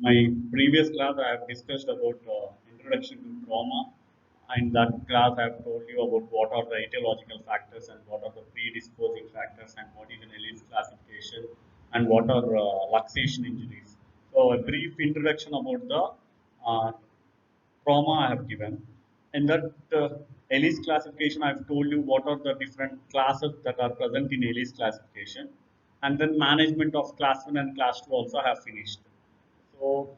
My previous class I have discussed about introduction to trauma. In that class I have told you about what are the etiological factors and what are the predisposing factors and what is an Ellis classification and what are luxation injuries. So a brief introduction about the uh, trauma I have given. In that Ellis classification, I have told you what are the different classes that are present in Ellis classification, and then management of class 1 and class 2 also I have finished. So,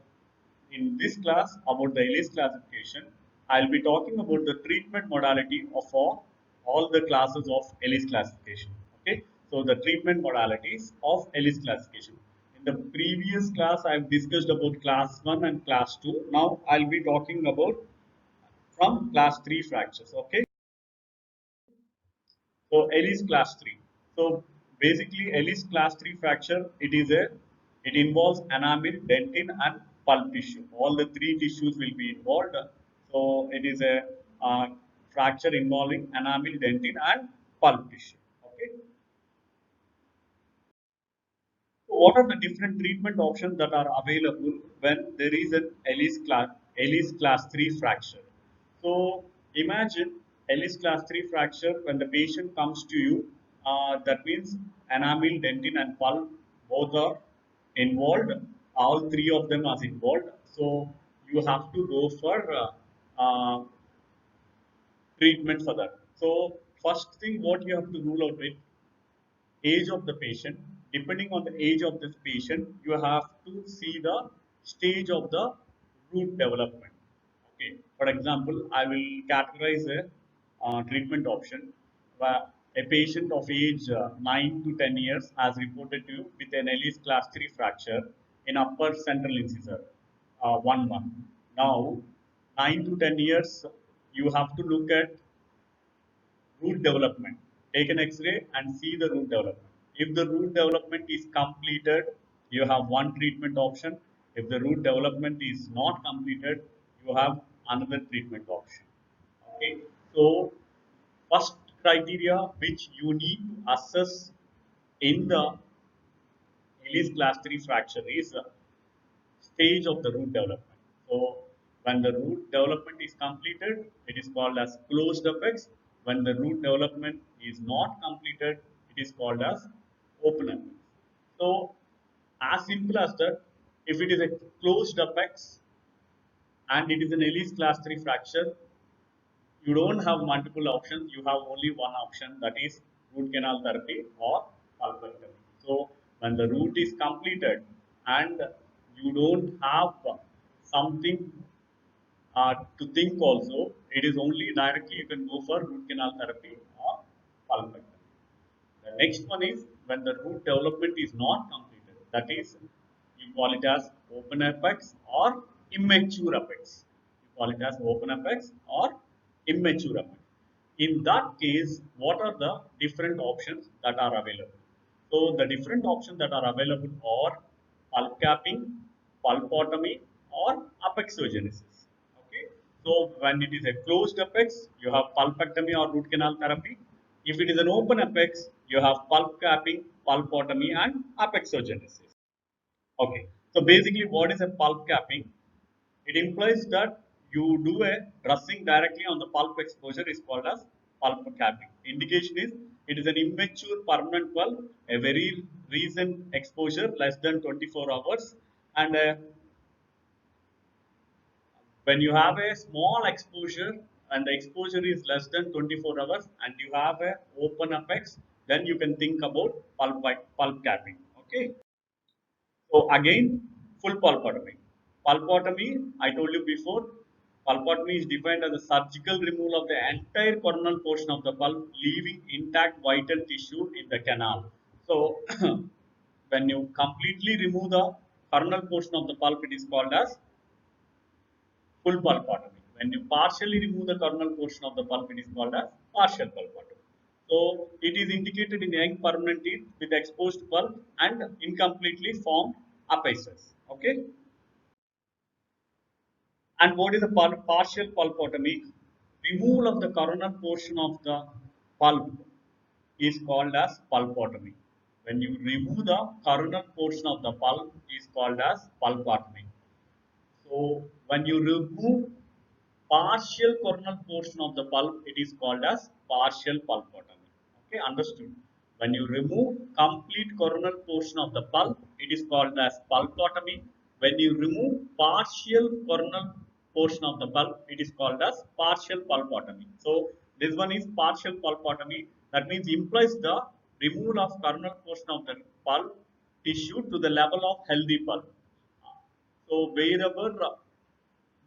in this class about the Ellis classification, I'll be talking about the treatment modality of all the classes of Ellis classification. Okay, so the treatment modalities of Ellis classification. In the previous class, I've discussed about class 1 and class 2. Now, I'll be talking about from class 3 fractures. Okay, so Ellis class 3. So basically Ellis class 3 fracture, it involves enamel, dentin and pulp tissue. All the three tissues will be involved. So it is a fracture involving enamel, dentin and pulp tissue. Okay. So what are the different treatment options that are available when there is an Ellis class 3 fracture? So imagine Ellis class 3 fracture when the patient comes to you, that means enamel, dentin and pulp both are involved. All three of them are involved. So you have to go for treatment for that. So first thing what you have to rule out with age of the patient. Depending on the age of this patient, you have to see the stage of the root development. Okay. For example, I will categorize a treatment option where a patient of age 9 to 10 years has reported to you with an Ellis class 3 fracture in upper central incisor, 1 month. Now, 9 to 10 years, you have to look at root development. Take an X-ray and see the root development. If the root development is completed, you have one treatment option. If the root development is not completed, you have another treatment option. Okay. So first criteria which you need to assess in the Ellis class 3 fracture is stage of the root development. So when the root development is completed, it is called as closed apex. When the root development is not completed, it is called as open apex. So as simple as that, if it is a closed apex and it is an Ellis class 3 fracture, you don't have multiple options. You have only one option, that is root canal therapy or pulpectomy. So when the root is completed and you don't have something to think also, it is only directly you can go for root canal therapy or pulpectomy. The next one is when the root development is not completed. That is, you call it as open apex or immature apex. You call it as open apex or immature apex. In that case, what are the different options that are available? So the different options that are available are pulp capping, pulpotomy, or apexogenesis. Okay. So when it is a closed apex, you have pulpectomy or root canal therapy. If it is an open apex, you have pulp capping, pulpotomy, and apexogenesis. Okay. So basically, what is a pulp capping? It implies that you do a dressing directly on the pulp exposure is called as pulp capping. Indication is it is an immature permanent pulp, a very recent exposure less than 24 hours, and when you have a small exposure and the exposure is less than 24 hours and you have a open apex, then you can think about pulp capping. Okay. So again, full pulpotomy. Pulpotomy, I told you before, pulpotomy is defined as a surgical removal of the entire coronal portion of the pulp, leaving intact vital tissue in the canal. So when you completely remove the coronal portion of the pulp, it is called as full pulpotomy. When you partially remove the kernel portion of the pulp, it is called as partial pulpotomy. So it is indicated in young permanent teeth with exposed pulp and incompletely formed apices. Okay. And what is a partial pulpotomy? Removal of the coronal portion of the pulp is called as pulpotomy. When you remove the coronal portion of the pulp is called as pulpotomy. So when you remove partial coronal portion of the pulp, it is called as partial pulpotomy. Okay, understood. When you remove complete coronal portion of the pulp, it is called as pulpotomy. When you remove partial coronal portion of the pulp, it is called as partial pulpotomy. So this one is partial pulpotomy. That means implies the removal of coronal portion of the pulp tissue to the level of healthy pulp. So wherever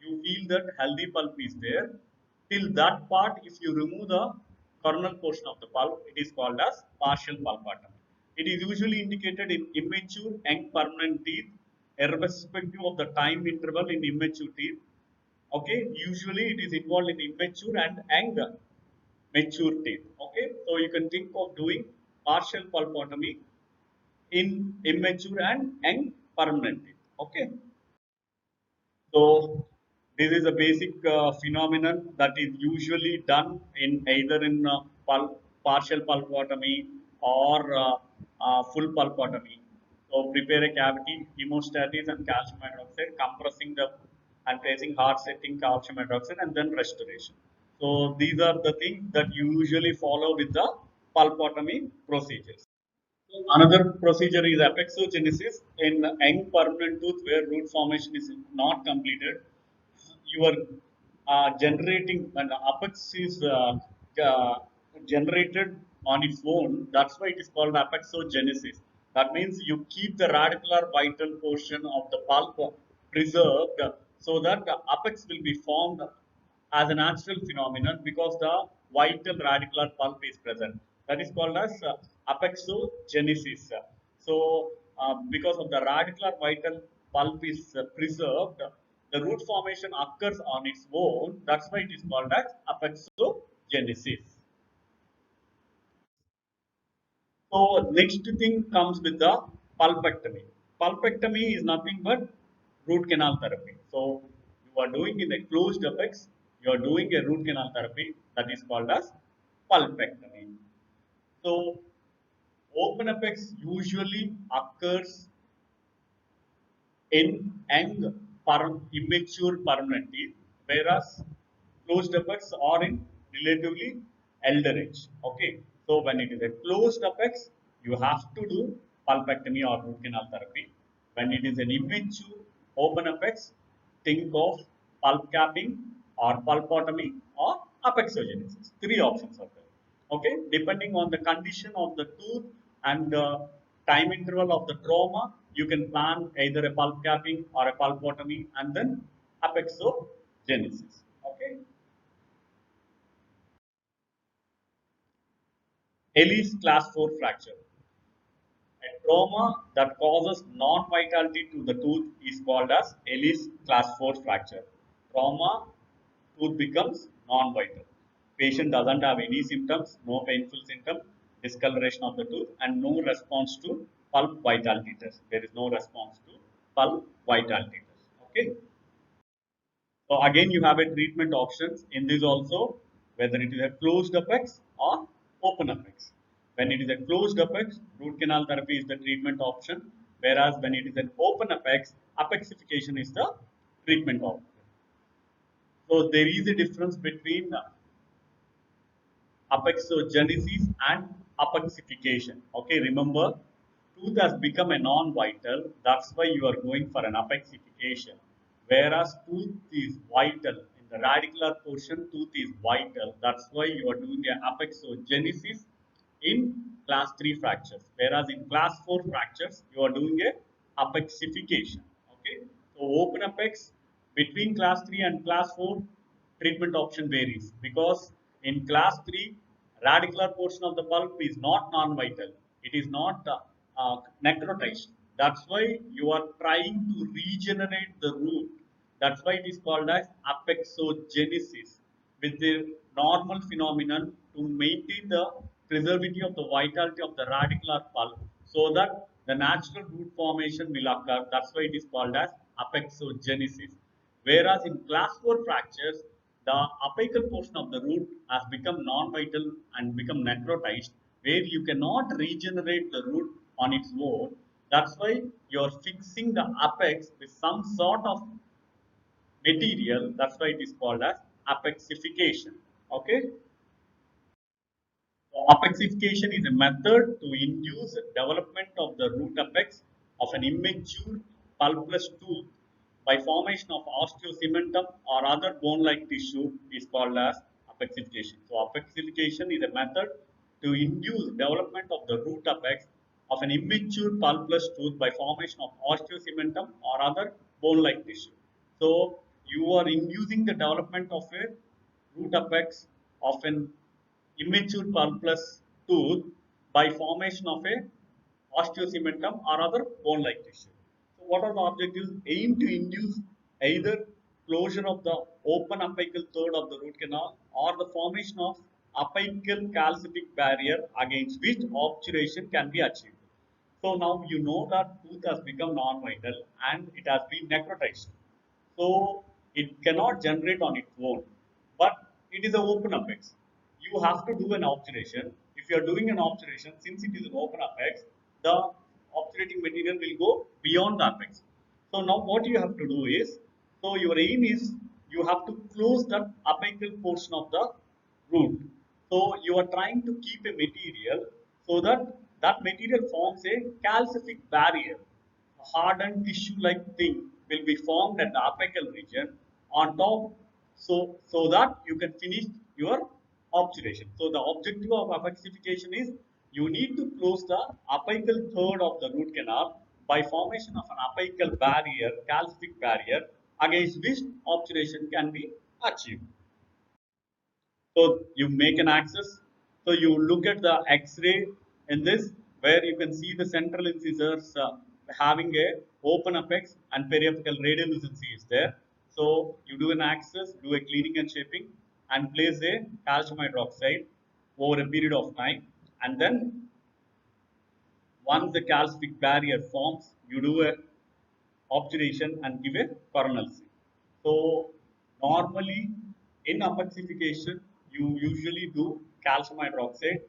you feel that healthy pulp is there, till that part, if you remove the kernel portion of the pulp, it is called as partial pulpotomy. It is usually indicated in immature young permanent teeth, irrespective of the time interval in immature teeth. Okay, usually it is involved in immature and young mature teeth. Okay, so you can think of doing partial pulpotomy in immature and young permanent teeth. Okay. So this is a basic phenomenon that is usually done in either in partial pulpotomy or full pulpotomy. So prepare a cavity, hemostasis and calcium hydroxide, compressing the and placing hard setting calcium hydroxide and then restoration. So these are the things that you usually follow with the pulpotomy procedures. Another procedure is apexogenesis in young permanent tooth where root formation is not completed. You are generating when the apex is generated on its own. That's why it is called apexogenesis. That means you keep the radicular vital portion of the pulp preserved so that the apex will be formed as a natural phenomenon because the vital radicular pulp is present. That is called as apexogenesis. So, because of the radicular vital pulp is preserved, the root formation occurs on its own. That's why it is called as apexogenesis. So next thing comes with the pulpectomy. Pulpectomy is nothing but root canal therapy. So you are doing in a closed apex, you are doing a root canal therapy that is called as pulpectomy. So open apex usually occurs in young immature permanent teeth, whereas closed apex are in relatively elder age. Okay, so when it is a closed apex, you have to do pulpectomy or root canal therapy. When it is an immature open apex, think of pulp capping or pulpotomy or apexogenesis. Three options are there. Okay, depending on the condition of the tooth and the time interval of the trauma, you can plan either a pulp capping or a pulpotomy and then apexogenesis. Okay, Ellis class 4 fracture. A trauma that causes non-vitality to the tooth is called as Ellis class 4 fracture. Trauma, tooth becomes non-vital. Patient doesn't have any symptoms, no painful symptom, discoloration of the tooth, and no response to pulp vitality test. There is no response to pulp vitality test. Okay. So again, you have a treatment options in this also, whether it is a closed apex or open apex. When it is a closed apex, root canal therapy is the treatment option, whereas when it is an open apex, apexification is the treatment option. So there is a difference between apexogenesis and apexification. Okay, remember, tooth has become a non-vital. That's why you are going for an apexification. Whereas tooth is vital. In the radicular portion, tooth is vital. That's why you are doing the apexogenesis in class 3 fractures. Whereas in class 4 fractures, you are doing a apexification. Okay. So open apex between class 3 and class 4 treatment option varies because in class 3 radicular portion of the pulp is not non-vital. It is not necrotized. That's why you are trying to regenerate the root. That's why it is called as apexogenesis with the normal phenomenon to maintain the preservability of the vitality of the radicular pulp so that the natural root formation will occur. That's why it is called as apexogenesis. Whereas in class 4 fractures, the apical portion of the root has become non-vital and become necrotized, where you cannot regenerate the root on its own. That's why you're fixing the apex with some sort of material. That's why it is called as apexification. Okay. So apexification is a method to induce development of the root apex of an immature pulpless tooth by formation of osteocementum or other bone-like tissue is called as apexification. So apexification is a method to induce development of the root apex of an immature pulpless tooth by formation of osteocementum or other bone-like tissue. So you are inducing the development of a root apex of an immature pulpless tooth by formation of a osteocementum or other bone-like tissue. So what are the objectives? Aim to induce either closure of the open apical third of the root canal or the formation of apical calcific barrier against which obturation can be achieved. So now you know that tooth has become non-vital and it has been necrotized. So it cannot generate on its own, but it is an open apex. You have to do an obturation. If you are doing an obturation, since it is an open apex, the obturating material will go beyond the apex. So now what you have to do is, so your aim is you have to close that apical portion of the root. So you are trying to keep a material so that that material forms a calcific barrier. A hardened tissue-like thing will be formed at the apical region on top, so that you can finish your obturation. So the objective of apexification is you need to close the apical third of the root canal by formation of an apical barrier, calcific barrier, against which obturation can be achieved. So you make an axis. So you look at the X-ray in this, where you can see the central incisors having a open apex and periapical radiolucency is there. So you do an axis, do a cleaning and shaping, and place a calcium hydroxide over a period of time, and then once the calcific barrier forms, you do a obturation and give a coronal C. So normally in apexification, you usually do calcium hydroxide,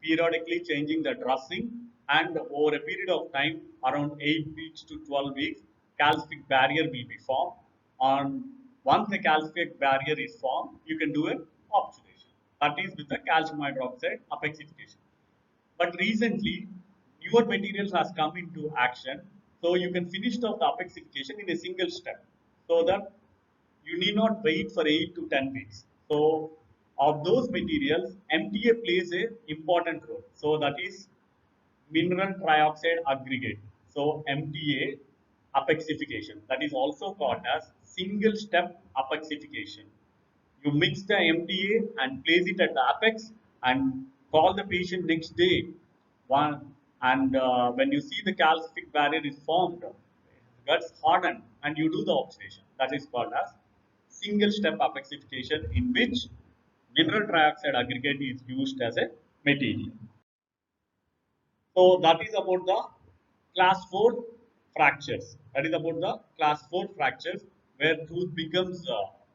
periodically changing the dressing, and over a period of time, around 8 weeks to 12 weeks, calcific barrier will be formed. And once the calcific barrier is formed, you can do an obturation. That is with the calcium hydroxide apexification. But recently, newer materials has come into action, so you can finish off the apexification in a single step, so that you need not wait for 8 to 10 weeks. So, of those materials, MTA plays a important role. So that is mineral trioxide aggregate. So MTA apexification. That is also called as single step apexification. You mix the MTA and place it at the apex and call the patient next day. One and when you see the calcific barrier is formed, gets hardened, and you do the obturation. That is called as single step apexification, in which mineral trioxide aggregate is used as a material. So that is about the class 4 fractures. That is about the class 4 fractures where tooth becomes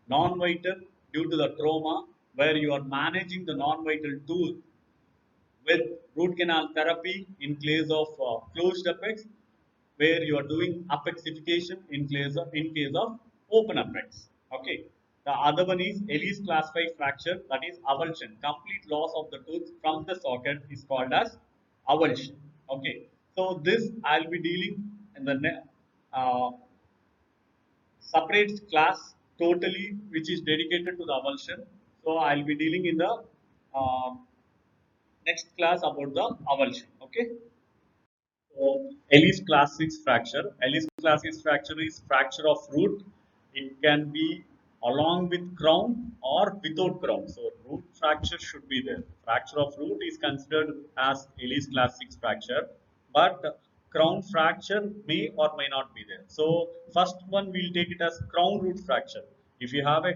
non-vital due to the trauma, where you are managing the non-vital tooth with root canal therapy in case of closed apex, where you are doing apexification in case of open apex. Okay. The other one is Ellis class 5 fracture, that is avulsion. Complete loss of the tooth from the socket is called as avulsion. Okay. So this I'll be dealing in the separate class totally, which is dedicated to the avulsion. So I'll be dealing in the uh, next class about the avulsion. Okay. So Ellis class 6 fracture. Ellis class 6 fracture is fracture of root. It can be along with crown or without crown. So root fracture should be there. Fracture of root is considered as Ellis class 6 fracture, but crown fracture may or may not be there. So first one we'll take it as crown root fracture. If you have a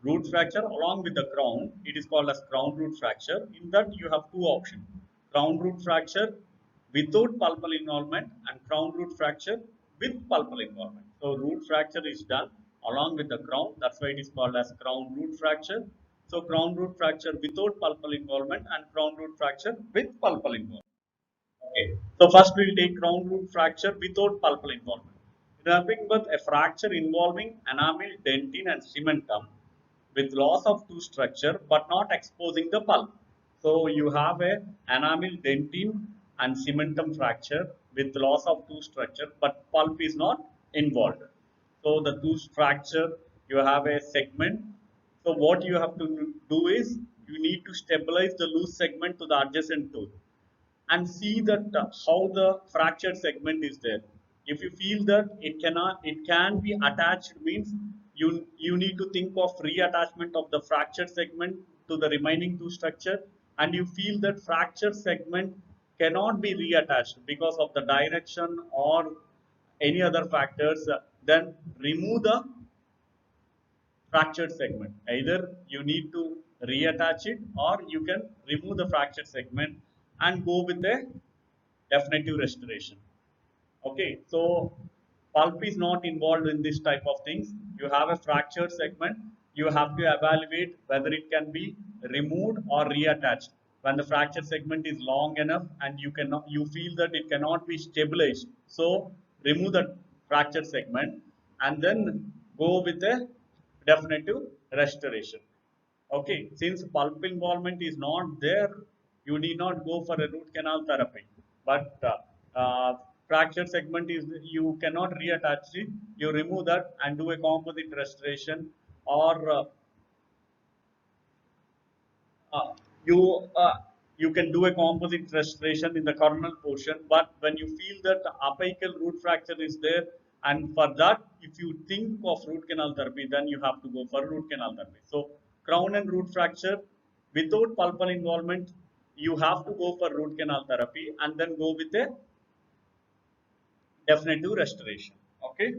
root fracture along with the crown, it is called as crown root fracture. In that you have two options: crown root fracture without pulpal involvement and crown root fracture with pulpal involvement. So root fracture is done along with the crown. That's why it is called as crown root fracture. So crown root fracture without pulpal involvement and crown root fracture with pulpal involvement. Okay. So first we'll take crown root fracture without pulpal involvement. Nothing but a fracture involving enamel, dentin, and cementum with loss of tooth structure but not exposing the pulp. So you have a enamel, dentin, and cementum fracture with loss of tooth structure, but pulp is not involved. So the tooth fracture, you have a segment. So what you have to do is you need to stabilize the loose segment to the adjacent tooth and see that how the fractured segment is there. If you feel that it can be attached, means you need to think of reattachment of the fractured segment to the remaining two structure, and you feel that fractured segment cannot be reattached because of the direction or any other factors, then remove the fractured segment. Either you need to reattach it or you can remove the fractured segment and go with a definitive restoration. Okay, so pulp is not involved in this type of things. You have a fractured segment, you have to evaluate whether it can be removed or reattached. When the fractured segment is long enough and you feel that it cannot be stabilized, so remove the fractured segment and then go with a definitive restoration. Okay, since pulp involvement is not there, you need not go for a root canal therapy. But fracture segment is you cannot reattach it. You remove that and do a composite restoration, or uh, you uh, you can do a composite restoration in the coronal portion. But when you feel that the apical root fracture is there, and for that, if you think of root canal therapy, then you have to go for root canal therapy. So crown and root fracture without pulpal involvement, you have to go for root canal therapy and then go with a definitive restoration. Okay.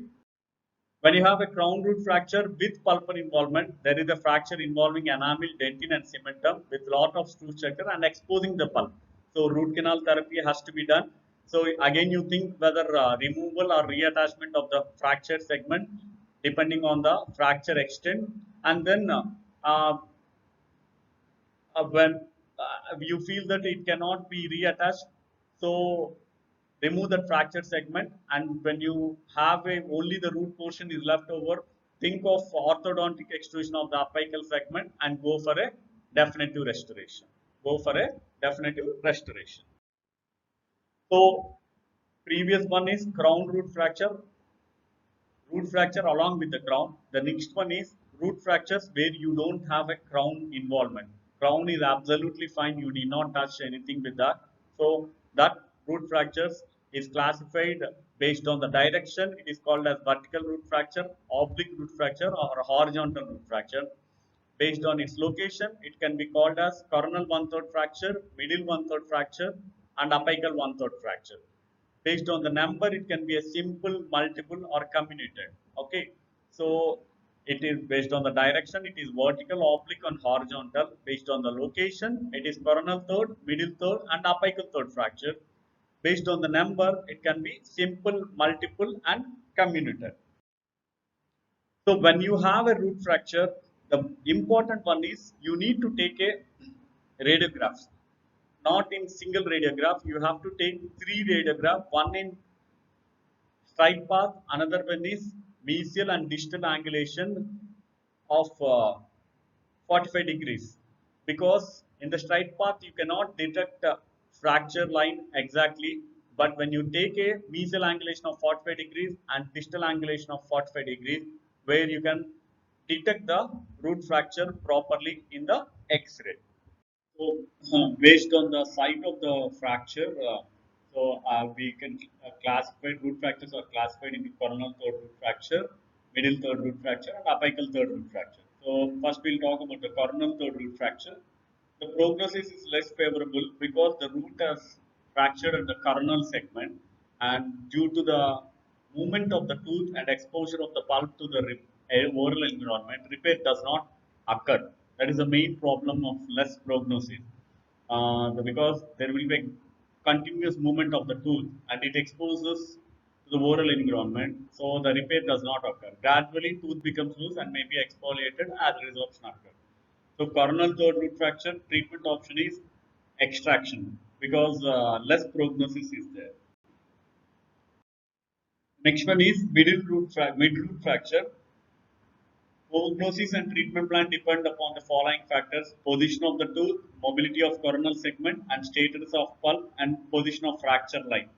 When you have a crown root fracture with pulpal involvement, there is a fracture involving enamel, dentin, and cementum with lot of tooth structure and exposing the pulp. So root canal therapy has to be done. So again, you think whether removal or reattachment of the fractured segment, depending on the fracture extent, and then uh, when you feel that it cannot be reattached, so remove that fractured segment, and when you have a only the root portion is left over, think of orthodontic extrusion of the apical segment and go for a definitive restoration. Go for a definitive restoration. So previous one is crown root fracture along with the crown. The next one is root fractures where you don't have a crown involvement. Crown is absolutely fine. You need not touch anything with that. So that root fractures is classified based on the direction. It is called as vertical root fracture, oblique root fracture, or horizontal root fracture. Based on its location, it can be called as coronal one-third fracture, middle one-third fracture, and apical one-third fracture. Based on the number, it can be a simple, multiple, or comminuted. Okay, so it is based on the direction, it is vertical, oblique, and horizontal. Based on the location, it is coronal third, middle third, and apical third fracture. Based on the number, it can be simple, multiple, and comminuted. So when you have a root fracture, the important one is you need to take a radiograph. Not in single radiograph, you have to take three radiograph, one in straight path, another one is mesial and distal angulation of 45 degrees. Because in the straight path, you cannot detect a fracture line exactly. But when you take a mesial angulation of 45 degrees and distal angulation of 45 degrees, where you can detect the root fracture properly in the X-ray. So, based on the site of the fracture, we can classify root fractures are classified into coronal third root fracture, middle third root fracture, and apical third root fracture. So, first we'll talk about the coronal third root fracture. The prognosis is less favorable because the root has fractured at the coronal segment, and due to the movement of the tooth and exposure of the pulp to the oral environment, repair does not occur. That is the main problem of less prognosis. Because there will be a continuous movement of the tooth and it exposes to the oral environment, so the repair does not occur. Gradually, tooth becomes loose and may be exfoliated as resorption occurs. So coronal third root fracture treatment option is extraction because less prognosis is there. Next one is mid-root fracture. Prognosis and treatment plan depend upon the following factors: position of the tooth, mobility of coronal segment, and status of pulp, and position of fracture line.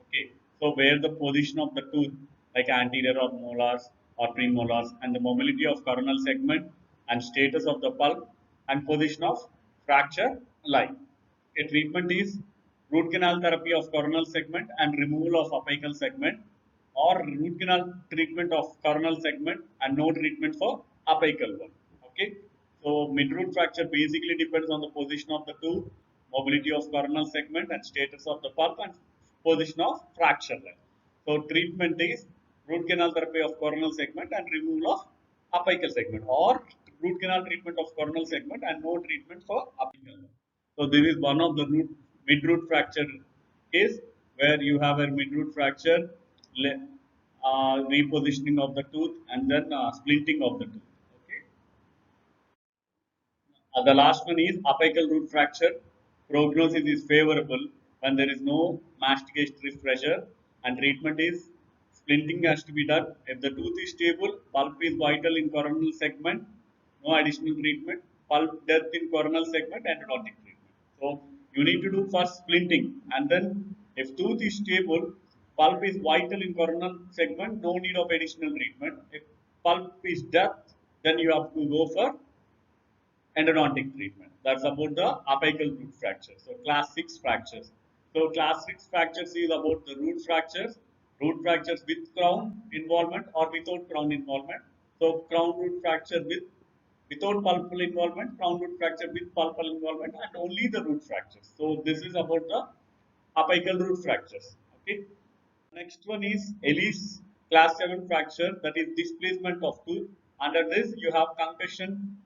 Okay, so where the position of the tooth, like anterior or molars or premolars, and the mobility of coronal segment, and status of the pulp, and position of fracture line. A treatment is root canal therapy of coronal segment and removal of apical segment, or root canal treatment of coronal segment and no treatment for apical one. Okay, so mid-root fracture basically depends on the position of the tooth, mobility of coronal segment, and status of the pulp, and position of fracture line. So treatment is root canal therapy of coronal segment and removal of apical segment, or root canal treatment of coronal segment and no treatment for apical. So this is one of the mid-root fracture case where you have a mid-root fracture, repositioning of the tooth, and then splinting of the tooth. Okay. The last one is apical root fracture. Prognosis is favorable when there is no masticatory pressure, and treatment is splinting has to be done. If the tooth is stable, pulp is vital in coronal segment, no additional treatment. Pulp depth in coronal segment, endodontic treatment. So you need to do first splinting, and then if tooth is stable, pulp is vital in coronal segment, no need of additional treatment. If pulp is depth, then you have to go for endodontic treatment. That's about the apical root fracture. So class 6 fractures. So class 6 fractures is about the root fractures with crown involvement or without crown involvement. So crown root fracture without pulpal involvement, crown root fracture with pulpal involvement, and only the root fractures. So this is about the apical root fractures. Okay. Next one is Ellis class 7 fracture, that is displacement of tooth. Under this you have concussion,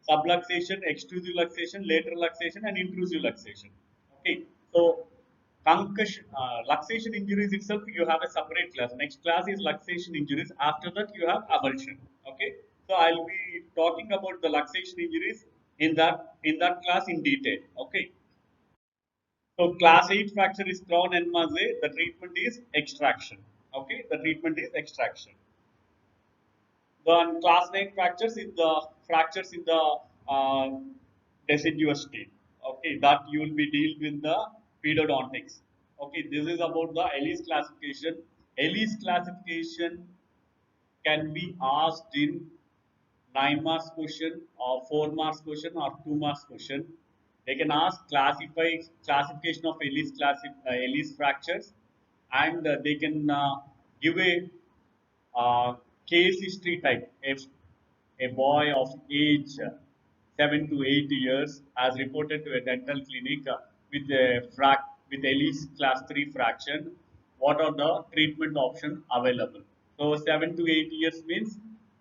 subluxation, extrusive luxation, lateral luxation, and intrusive luxation. Okay, so concussion, luxation injuries itself, you have a separate class. Next class is luxation injuries. After that, you have avulsion. Okay, so I'll be talking about the luxation injuries in that class in detail. Okay, so class 8 fracture is crown and maze. The treatment is extraction. Okay, the treatment is extraction. Then class 9 fractures is the fractures in the uh, deciduous teeth. Okay, that you will be dealing with the pedodontics. Okay, this is about the Ellis classification. Ellis classification can be asked in 9 marks question or 4 marks question or 2 marks question. They can ask classification of Ellis fractures, and they can give a case history type. If a boy of age 7 to 8 years has reported to a dental clinic with Ellis class 3 fraction, what are the treatment options available? So 7 to 8 years means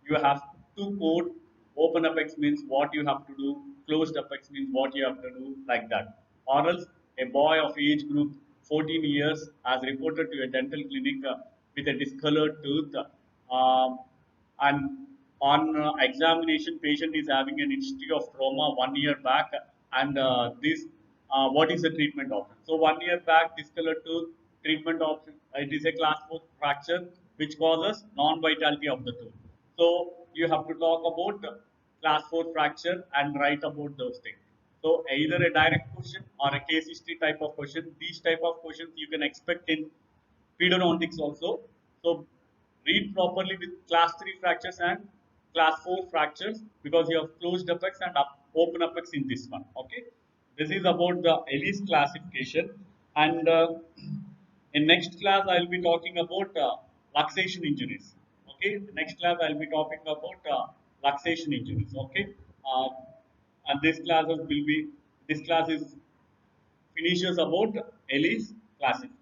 you have to code. Open apex means what you have to do. Closed apex means what you have to do, like that. Or else a boy of age group 14 years has reported to a dental clinic with a discolored tooth, and on examination, patient is having an history of trauma 1 year back, and this what is the treatment option? So 1 year back, discolored tooth treatment option. It is a class 4 fracture which causes non-vitality of the tooth. So you have to talk about class 4 fracture and write about those things. So either a direct question or a case history type of question. These type of questions you can expect in pedodontics also. So read properly with class 3 fractures and class 4 fractures, because you have closed apex and open apex in this one. Okay, this is about the Ellis classification, and in next class I will be talking about luxation injuries. Okay, next class I will be talking about luxation injuries. Okay, uh, and this class is finishes about Ellis classification.